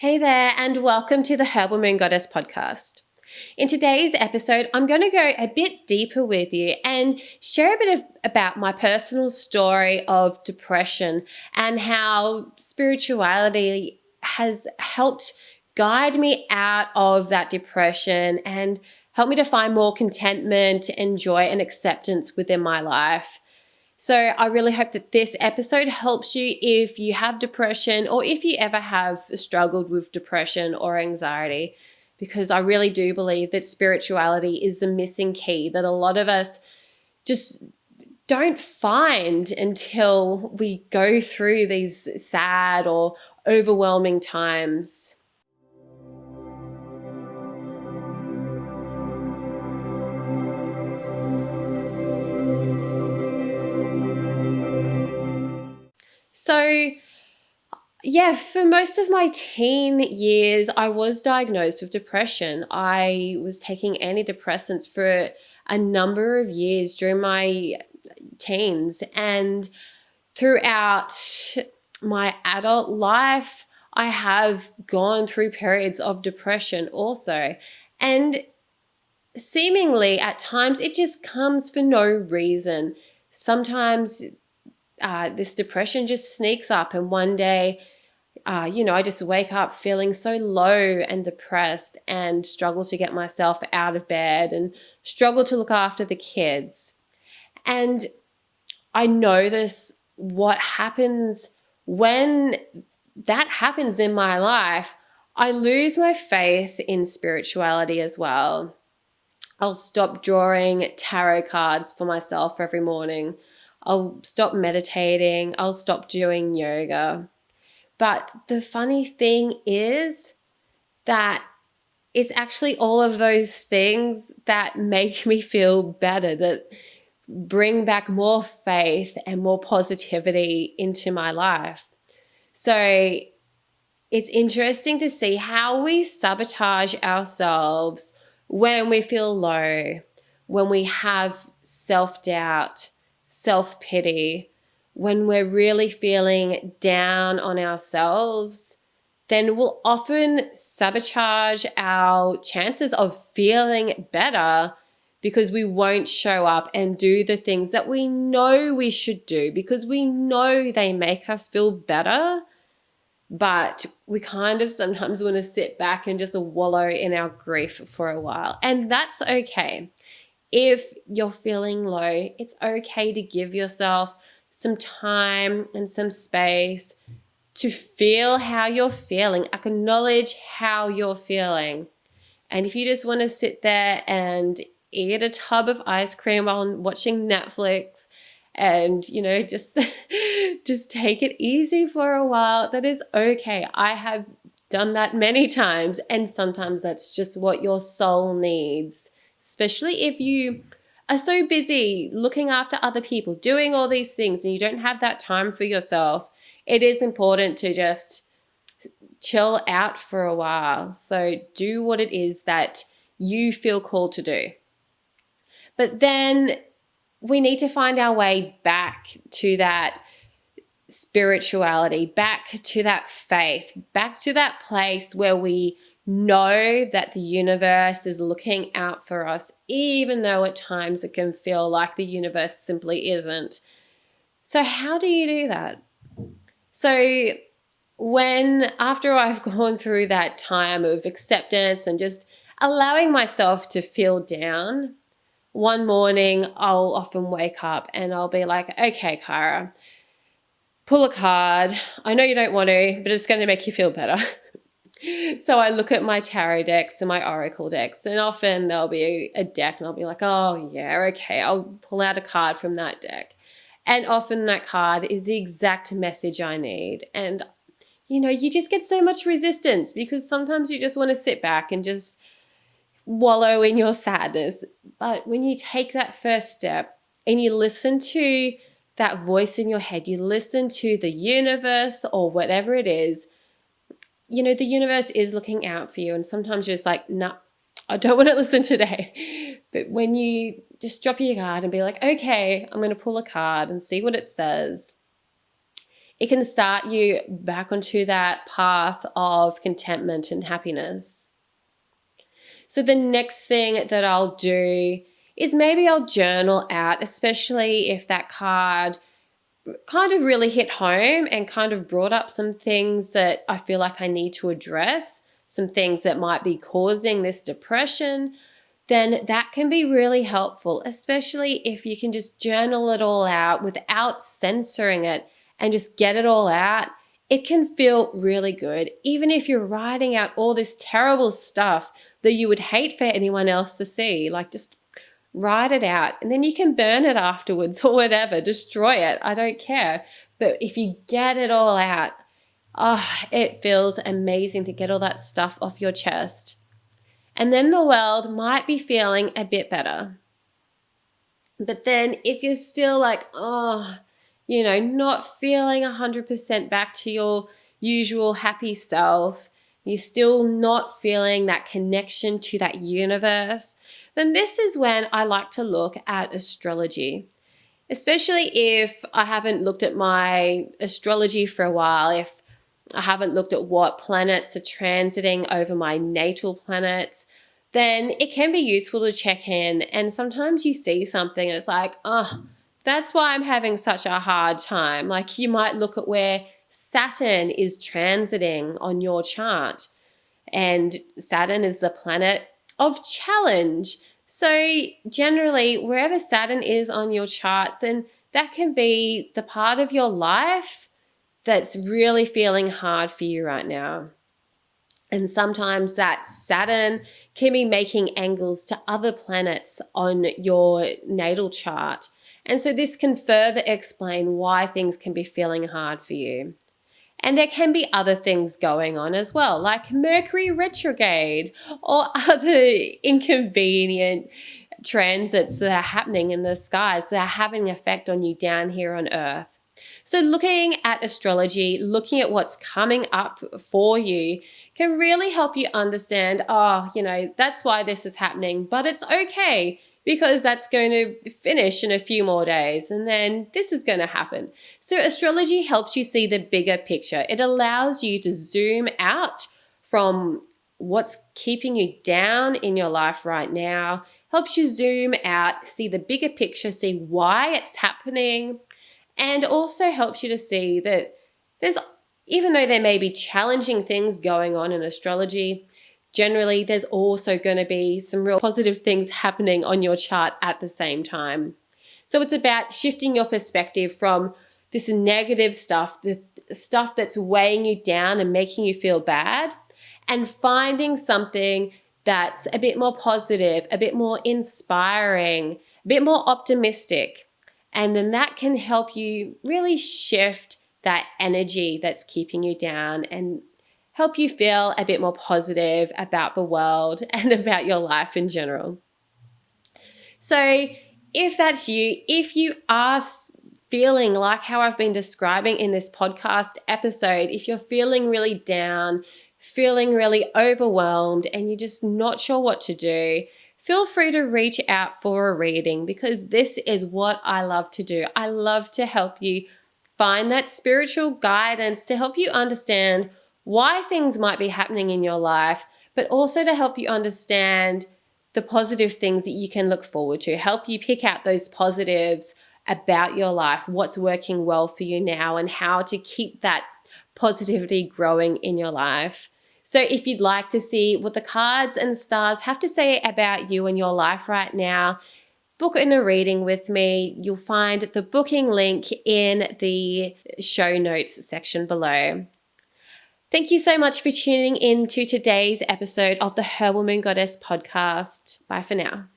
Hey there, and welcome to the Herbal Moon Goddess podcast. In today's episode, I'm going to go a bit deeper with you and share a bit about my personal story of depression and how spirituality has helped guide me out of that depression and help me to find more contentment and joy and acceptance within my life. So I really hope that this episode helps you if you have depression or if you ever have struggled with depression or anxiety, because I really do believe that spirituality is the missing key that a lot of us just don't find until we go through these sad or overwhelming times. So yeah, for most of my teen years, I was diagnosed with depression. I was taking antidepressants for a number of years during my teens, and throughout my adult life, I have gone through periods of depression also. And seemingly at times, it just comes for no reason. Sometimes this depression just sneaks up, and one day, I just wake up feeling so low and depressed and struggle to get myself out of bed and struggle to look after the kids. And I notice what happens when that happens in my life. I lose my faith in spirituality as well. I'll stop drawing tarot cards for myself every morning. I'll stop meditating. I'll stop doing yoga. But the funny thing is that it's actually all of those things that make me feel better, that bring back more faith and more positivity into my life. So it's interesting to see how we sabotage ourselves when we feel low, when we have self-doubt, self-pity, when we're really feeling down on ourselves. Then we'll often sabotage our chances of feeling better because we won't show up and do the things that we know we should do because we know they make us feel better. But we kind of sometimes want to sit back and just wallow in our grief for a while. And that's okay. If you're feeling low, it's okay to give yourself some time and some space to feel how you're feeling, acknowledge how you're feeling. And if you just want to sit there and eat a tub of ice cream while watching Netflix and, just just take it easy for a while, that is okay. I have done that many times, and sometimes that's just what your soul needs, especially if you are so busy looking after other people, doing all these things, and you don't have that time for yourself. It is important to just chill out for a while. So do what it is that you feel called to do. But then we need to find our way back to that spirituality, back to that faith, back to that place where we know that the universe is looking out for us, even though at times it can feel like the universe simply isn't. So how do you do that? So after I've gone through that time of acceptance and just allowing myself to feel down, one morning I'll often wake up and I'll be like, okay, Kyra, pull a card. I know you don't want to, but it's going to make you feel better. So I look at my tarot decks and my oracle decks, and often there'll be a deck and I'll be like, oh yeah, okay, I'll pull out a card from that deck. And often that card is the exact message I need. And, you just get so much resistance because sometimes you just want to sit back and just wallow in your sadness. But when you take that first step and you listen to that voice in your head, you listen to the universe or whatever it is, the universe is looking out for you. And sometimes you're just like, nah, I don't want to listen today. But when you just drop your guard and be like, okay, I'm going to pull a card and see what it says, it can start you back onto that path of contentment and happiness. So the next thing that I'll do is maybe I'll journal out, especially if that card kind of really hit home and kind of brought up some things that I feel like I need to address, some things that might be causing this depression. Then that can be really helpful, especially if you can just journal it all out without censoring it and just get it all out. It can feel really good, even if you're writing out all this terrible stuff that you would hate for anyone else to see. Like, just write it out, and then you can burn it afterwards or whatever, destroy it. I don't care. But if you get it all out, it feels amazing to get all that stuff off your chest. And then the world might be feeling a bit better. But then if you're still like, not feeling 100% back to your usual happy self, you're still not feeling that connection to that universe, then this is when I like to look at astrology. Especially if I haven't looked at my astrology for a while, if I haven't looked at what planets are transiting over my natal planets, then it can be useful to check in. And sometimes you see something and it's like, that's why I'm having such a hard time. Like, you might look at where Saturn is transiting on your chart. And Saturn is the planet of challenge. So generally, wherever Saturn is on your chart, then that can be the part of your life that's really feeling hard for you right now. And sometimes that Saturn can be making angles to other planets on your natal chart. And so this can further explain why things can be feeling hard for you. And there can be other things going on as well, like Mercury retrograde or other inconvenient transits that are happening in the skies that are having an effect on you down here on Earth. So looking at astrology, looking at what's coming up for you can really help you understand, that's why this is happening, but it's okay because that's going to finish in a few more days and then this is going to happen. So astrology helps you see the bigger picture. It allows you to zoom out from what's keeping you down in your life right now, helps you zoom out, see the bigger picture, see why it's happening, and also helps you to see that even though there may be challenging things going on in astrology, generally there's also going to be some real positive things happening on your chart at the same time. So it's about shifting your perspective from this negative stuff, the stuff that's weighing you down and making you feel bad, and finding something that's a bit more positive, a bit more inspiring, a bit more optimistic. And then that can help you really shift that energy that's keeping you down and help you feel a bit more positive about the world and about your life in general. So if that's you, if you are feeling like how I've been describing in this podcast episode, if you're feeling really down, feeling really overwhelmed, and you're just not sure what to do, feel free to reach out for a reading because this is what I love to do. I love to help you find that spiritual guidance to help you understand why things might be happening in your life, but also to help you understand the positive things that you can look forward to, help you pick out those positives about your life, what's working well for you now, and how to keep that positivity growing in your life. So if you'd like to see what the cards and stars have to say about you and your life right now, book in a reading with me. You'll find the booking link in the show notes section below. Thank you so much for tuning in to today's episode of the Herbal Moon Goddess podcast. Bye for now.